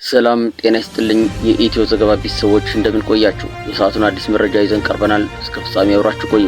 ሰላም ጤና ይስጥልኝ የኢትዮ ዘገባ ቤተሰቦች እንደምን ቆያችሁ? የሰዓቱን አዲስ መረጃ ይዘን ቀርበናል። እስከ ፍጻሜ አብራችሁ ቆዩ።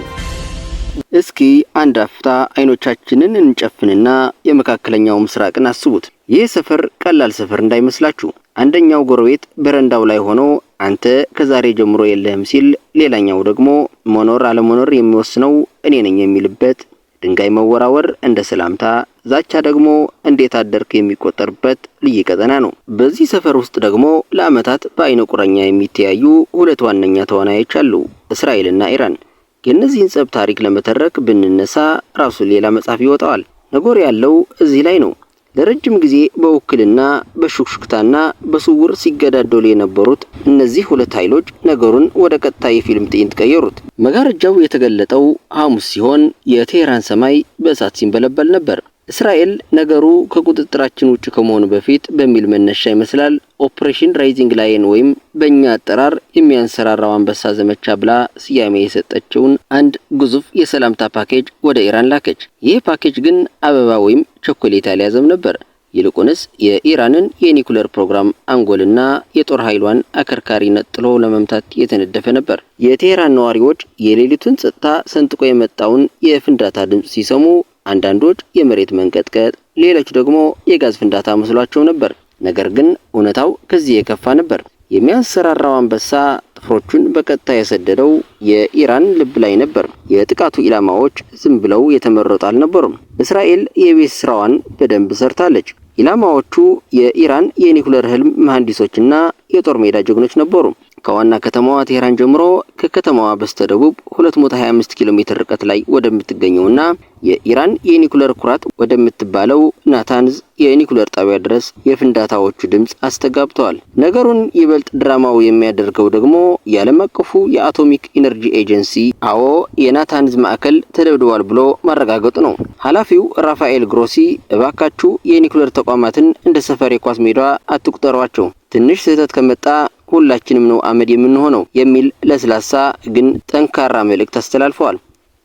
እስኪ አንድ አፍታ አይኖቻችንን እንጨፍንና የመካከለኛው ምስራቅን አስቡት። ይህ ሰፈር ቀላል ሰፈር እንዳይመስላችሁ። አንደኛው ጎረቤት በረንዳው ላይ ሆኖ አንተ ከዛሬ ጀምሮ የለህም ሲል፣ ሌላኛው ደግሞ መኖር አለመኖር የሚወስነው እኔ ነኝ የሚልበት፣ ድንጋይ መወራወር እንደ ሰላምታ፣ ዛቻ ደግሞ እንዴት አደርክ የሚቆጠርበት ልዩ ቀጠና ነው። በዚህ ሰፈር ውስጥ ደግሞ ለአመታት በአይነ ቁረኛ የሚተያዩ ሁለት ዋነኛ ተዋናዮች አሉ፣ እስራኤልና ኢራን። የእነዚህን ጸብ ታሪክ ለመተረክ ብንነሳ ራሱ ሌላ መጽሐፍ ይወጣዋል። ነገሩ ያለው እዚህ ላይ ነው። ለረጅም ጊዜ በውክልና በሹክሹክታና በስውር ሲገዳደሉ የነበሩት እነዚህ ሁለት ኃይሎች ነገሩን ወደ ቀጥታ የፊልም ትዕይንት ቀየሩት። መጋረጃው የተገለጠው ሐሙስ ሲሆን የቴህራን ሰማይ በእሳት ሲንበለበል ነበር። እስራኤል ነገሩ ከቁጥጥራችን ውጭ ከመሆኑ በፊት በሚል መነሻ ይመስላል ኦፕሬሽን ራይዚንግ ላየን ወይም በእኛ አጠራር የሚያንሰራራው አንበሳ ዘመቻ ብላ ስያሜ የሰጠችውን አንድ ግዙፍ የሰላምታ ፓኬጅ ወደ ኢራን ላከች። ይህ ፓኬጅ ግን አበባ ወይም ቸኮሌት አልያዘም ነበር። ይልቁንስ የኢራንን የኒኩሌር ፕሮግራም አንጎልና የጦር ኃይሏን አከርካሪ ነጥሎ ለመምታት የተነደፈ ነበር። የቴህራን ነዋሪዎች የሌሊቱን ጸጥታ ሰንጥቆ የመጣውን የፍንዳታ ድምጽ ሲሰሙ አንዳንዶች የመሬት መንቀጥቀጥ፣ ሌሎች ደግሞ የጋዝ ፍንዳታ መስሏቸው ነበር። ነገር ግን እውነታው ከዚህ የከፋ ነበር። የሚያንሰራራው አንበሳ ጥፍሮቹን በቀጥታ የሰደደው የኢራን ልብ ላይ ነበር። የጥቃቱ ኢላማዎች ዝም ብለው የተመረጡ አልነበሩም። እስራኤል የቤት ስራዋን በደንብ ሰርታለች። ኢላማዎቹ የኢራን የኒኩሌር ህልም መሐንዲሶችና የጦር ሜዳ ጀግኖች ነበሩ። ከዋና ከተማዋ ቴህራን ጀምሮ ከከተማዋ በስተደቡብ 225 ኪሎ ሜትር ርቀት ላይ ወደምትገኘውና የኢራን የኒኩሌር ኩራት ወደምትባለው ናታንዝ የኒኩሌር ጣቢያ ድረስ የፍንዳታዎቹ ድምጽ አስተጋብተዋል። ነገሩን ይበልጥ ድራማው የሚያደርገው ደግሞ የዓለም አቀፉ የአቶሚክ ኢነርጂ ኤጀንሲ አዎ የናታንዝ ማዕከል ተደብድቧል ብሎ ማረጋገጡ ነው። ኃላፊው ራፋኤል ግሮሲ እባካችሁ የኒኩሌር ተቋማትን እንደ ሰፈር የኳስ ሜዳ አትቁጠሯቸው፣ ትንሽ ስህተት ከመጣ ሁላችንም ነው አመድ የምንሆነው የሚል ለስላሳ ግን ጠንካራ መልእክት አስተላልፈዋል።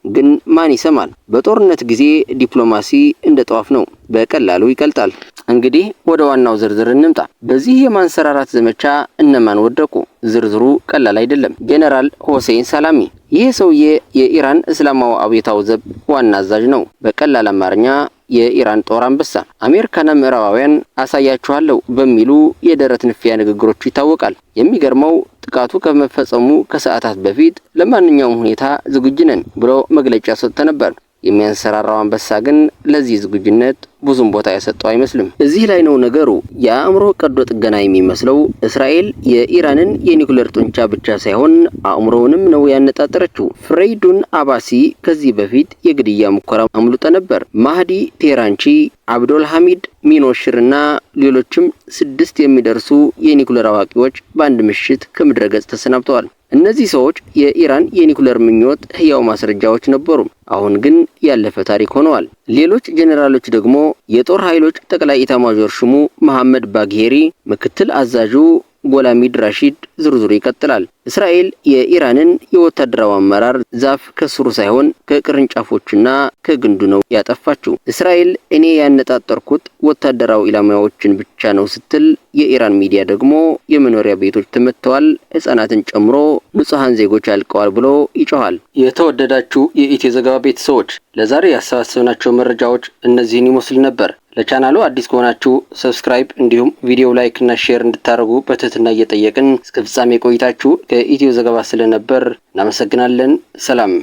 ግን ማን ይሰማል? በጦርነት ጊዜ ዲፕሎማሲ እንደ ጧፍ ነው፣ በቀላሉ ይቀልጣል። እንግዲህ ወደ ዋናው ዝርዝር እንምጣ። በዚህ የማንሰራራት ዘመቻ እነማን ወደቁ? ዝርዝሩ ቀላል አይደለም። ጄኔራል ሁሴን ሰላሚ፣ ይህ ሰውዬ የኢራን እስላማዊ አብዮታዊ ዘብ ዋና አዛዥ ነው። በቀላል አማርኛ የኢራን ጦር አንበሳ። አሜሪካና ምዕራባውያን አሳያችኋለሁ በሚሉ የደረት ንፊያ ንግግሮቹ ይታወቃል። የሚገርመው ጥቃቱ ከመፈጸሙ ከሰዓታት በፊት ለማንኛውም ሁኔታ ዝግጁ ነን ብሎ መግለጫ ሰጥቶ ነበር። የሚያንሰራራው አንበሳ ግን ለዚህ ዝግጁነት ብዙም ቦታ ያሰጠው አይመስልም። እዚህ ላይ ነው ነገሩ የአእምሮ ቀዶ ጥገና የሚመስለው። እስራኤል የኢራንን የኒኩሌር ጡንቻ ብቻ ሳይሆን አእምሮውንም ነው ያነጣጠረችው። ፍሬይዱን አባሲ ከዚህ በፊት የግድያ ሙከራ አምልጦ ነበር። ማህዲ ቴራንቺ፣ አብዶል ሐሚድ ሚኖሽርና ሌሎችም 6 የሚደርሱ የኒኩሌር አዋቂዎች በአንድ ምሽት ከምድረ ገጽ ተሰናብተዋል። እነዚህ ሰዎች የኢራን የኒኩሌር ምኞት ህያው ማስረጃዎች ነበሩ። አሁን ግን ያለፈ ታሪክ ሆነዋል። ሌሎች ጄኔራሎች ደግሞ የጦር ኃይሎች ጠቅላይ ኢታማዦር ሹሙ መሐመድ ባግሄሪ፣ ምክትል አዛዡ ጎላሚድ ራሺድ፣ ዝርዝሩ ይቀጥላል። እስራኤል የኢራንን የወታደራዊ አመራር ዛፍ ከስሩ ሳይሆን ከቅርንጫፎችና ከግንዱ ነው ያጠፋችው። እስራኤል እኔ ያነጣጠርኩት ወታደራዊ ኢላማዎችን ብቻ ነው ስትል፣ የኢራን ሚዲያ ደግሞ የመኖሪያ ቤቶች ተመተዋል፣ ህፃናትን ጨምሮ ንጹሃን ዜጎች አልቀዋል ብሎ ይጮሃል። የተወደዳችሁ የኢትዮ ዘገባ ቤተሰቦች ለዛሬ ያሰባሰብናቸው መረጃዎች እነዚህን ይመስል ነበር። ለቻናሉ አዲስ ከሆናችሁ ሰብስክራይብ እንዲሁም ቪዲዮ ላይክ እና ሼር እንድታደርጉ በትህትና እየጠየቅን እስከ ፍጻሜ ቆይታችሁ ከኢትዮ ዘገባ ስለነበር እናመሰግናለን። ሰላም።